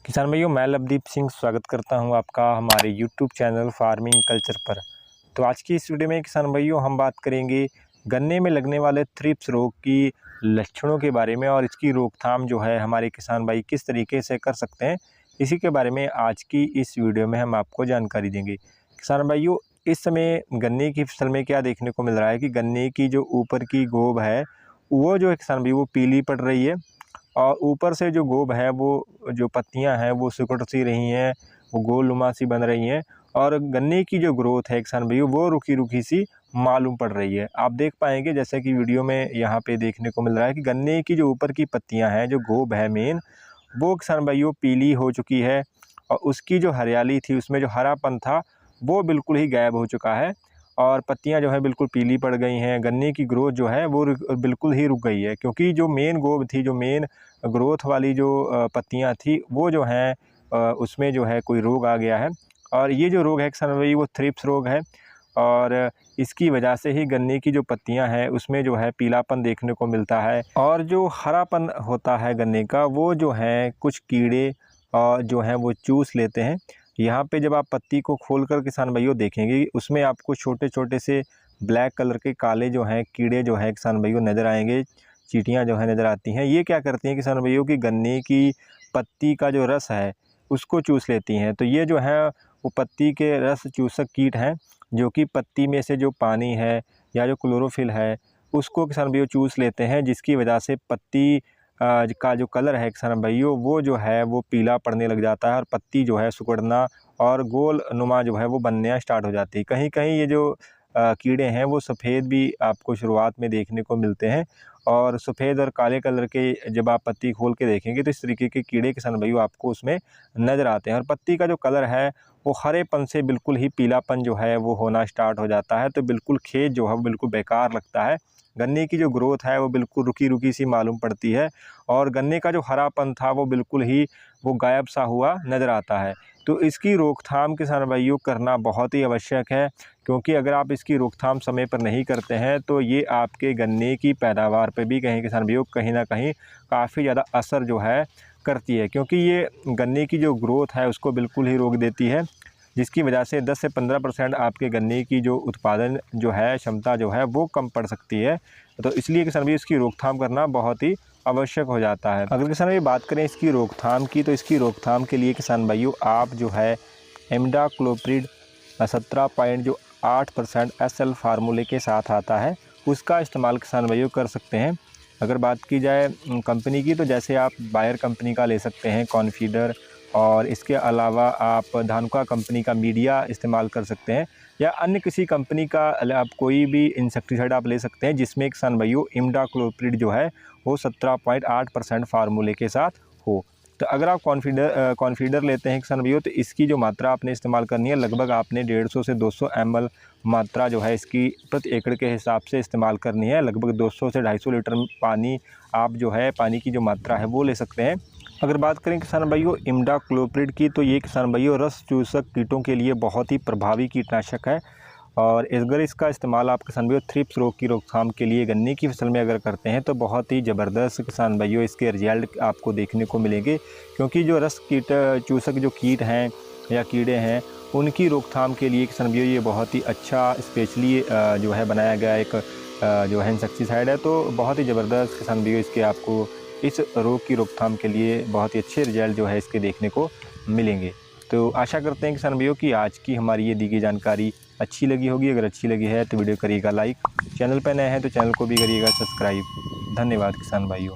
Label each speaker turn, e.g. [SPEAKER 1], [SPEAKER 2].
[SPEAKER 1] किसान भाइयों, मैं लवदीप सिंह स्वागत करता हूं आपका हमारे यूट्यूब चैनल फार्मिंग कल्चर पर। तो आज की इस वीडियो में किसान भाइयों हम बात करेंगे गन्ने में लगने वाले थ्रिप्स रोग की लक्षणों के बारे में और इसकी रोकथाम जो है हमारे किसान भाई किस तरीके से कर सकते हैं, इसी के बारे में आज की इस वीडियो में हम आपको जानकारी देंगे। किसान भाइयों, इस समय गन्ने की फसल में क्या देखने को मिल रहा है कि गन्ने की जो ऊपर की गोब है वो जो है किसान भाई वो पीली पड़ रही है और ऊपर से जो गोब है वो जो पत्तियां हैं वो सिकुड़ सी रही हैं, वो गोलनुमा सी बन रही हैं और गन्ने की जो ग्रोथ है किसान भाइयों वो रुकी रुकी सी मालूम पड़ रही है। आप देख पाएंगे जैसे कि वीडियो में यहाँ पे देखने को मिल रहा है कि गन्ने की जो ऊपर की पत्तियां हैं, जो गोब है मेन, वो किसान भाइयों पीली हो चुकी है और उसकी जो हरियाली थी, उसमें जो हरापन था वो बिल्कुल ही गायब हो चुका है और पत्तियां जो है बिल्कुल पीली पड़ गई हैं। गन्ने की ग्रोथ जो है वो बिल्कुल ही रुक गई है, क्योंकि जो मेन गोब थी, जो मेन ग्रोथ वाली जो पत्तियां थी, वो जो हैं उसमें जो है कोई रोग आ गया है। और ये जो रोग है किसान भाई वो थ्रिप्स रोग है और इसकी वजह से ही गन्ने की जो पत्तियां हैं उसमें जो है पीलापन देखने को मिलता है और जो हरापन होता है गन्ने का वो जो है कुछ कीड़े जो हैं वो चूस लेते हैं। यहाँ पे जब आप पत्ती को खोलकर किसान भाइयों देखेंगे, उसमें आपको छोटे छोटे से ब्लैक कलर के काले जो हैं कीड़े जो हैं किसान भाइयों नज़र आएंगे, चींटियाँ जो हैं नज़र आती हैं। ये क्या करती हैं किसान भाइयों की गन्ने की पत्ती का जो रस है उसको चूस लेती हैं। तो ये जो है वो पत्ती के रस चूसक कीट हैं, जो कि पत्ती में से जो पानी है या जो क्लोरोफिल है उसको किसान भाइयों चूस लेते हैं, जिसकी वजह से पत्ती का जो कलर है किसान भाइयों वो जो है वो पीला पड़ने लग जाता है और पत्ती जो है सिकुड़ना और गोल नुमा जो है वो बनना स्टार्ट हो जाती है। कहीं कहीं ये जो कीड़े हैं वो सफ़ेद भी आपको शुरुआत में देखने को मिलते हैं और सफ़ेद और काले कलर के जब आप पत्ती खोल के देखेंगे तो इस तरीके के कीड़े किसान भाइयों आपको उसमें नज़र आते हैं और पत्ती का जो कलर है वो हरेपन से बिल्कुल ही पीलापन जो है वो होना स्टार्ट हो जाता है। तो बिल्कुल खेत जो है वो बिल्कुल बेकार लगता है। गन्ने की जो ग्रोथ है वो बिल्कुल रुकी रुकी सी मालूम पड़ती है और गन्ने का जो हरापन था वो बिल्कुल ही वो गायब सा हुआ नज़र आता है। तो इसकी रोकथाम किसान भाइयों करना बहुत ही आवश्यक है, क्योंकि अगर आप इसकी रोकथाम समय पर नहीं करते हैं तो ये आपके गन्ने की पैदावार पे भी कहीं किसान भाइयों कहीं ना कहीं काफ़ी ज़्यादा असर जो है करती है, क्योंकि ये गन्ने की जो ग्रोथ है उसको बिल्कुल ही रोक देती है, जिसकी वजह से 10 से 15% आपके गन्ने की जो उत्पादन जो है क्षमता जो है वो कम पड़ सकती है। तो इसलिए किसान भाई इसकी रोकथाम करना बहुत ही आवश्यक हो जाता है। अगर किसान भाई बात करें इसकी रोकथाम की, तो इसकी रोकथाम के लिए किसान भाइयों आप जो है इमिडाक्लोप्रिड 17.8% SL फार्मूले के साथ आता है उसका इस्तेमाल किसान भाइयों कर सकते हैं। अगर बात की जाए कंपनी की, तो जैसे आप बायर कंपनी का ले सकते हैं कॉन्फीडर, और इसके अलावा आप धानुका कंपनी का मीडिया इस्तेमाल कर सकते हैं या अन्य किसी कंपनी का आप कोई भी इंसेक्टिसाइड आप ले सकते हैं जिसमें किसान भाइयों इमिडाक्लोप्रिड जो है वो 17.8% फार्मूले के साथ हो। तो अगर आप कॉन्फीडर लेते हैं किसान भाइयों तो इसकी जो मात्रा आपने इस्तेमाल करनी है लगभग आपने 150 से 200 ml मात्रा जो है इसकी प्रति एकड़ के हिसाब से इस्तेमाल करनी है। लगभग 200 से 250 लीटर पानी आप जो है पानी की जो मात्रा है वो ले सकते हैं। अगर बात करें किसान भाइयों इमिडाक्लोप्रिड की, तो ये किसान भाइयों रस चूसक कीटों के लिए बहुत ही प्रभावी कीटनाशक है और अगर इसका इस्तेमाल आप किसान भाइयों थ्रिप्स रोग की रोकथाम के लिए गन्ने की फसल में अगर करते हैं तो बहुत ही ज़बरदस्त किसान भाइयों इसके रिजल्ट आपको देखने को मिलेंगे, क्योंकि जो रस कीट चूसक जो कीट हैं या कीड़े हैं उनकी रोकथाम के लिए किसान भाइयों ये बहुत ही अच्छा स्पेशली जो है बनाया गया एक जो है इंसेक्टिसाइड है। तो बहुत ही ज़बरदस्त किसान भाइयों इसके आपको इस रोग की रोकथाम के लिए बहुत ही अच्छे रिजल्ट जो है इसके देखने को मिलेंगे। तो आशा करते हैं किसान भाइयों की आज की हमारी ये दी गई जानकारी अच्छी लगी होगी। अगर अच्छी लगी है तो वीडियो करिएगा लाइक, चैनल पर नए हैं तो चैनल को भी करिएगा सब्सक्राइब। धन्यवाद किसान भाइयों।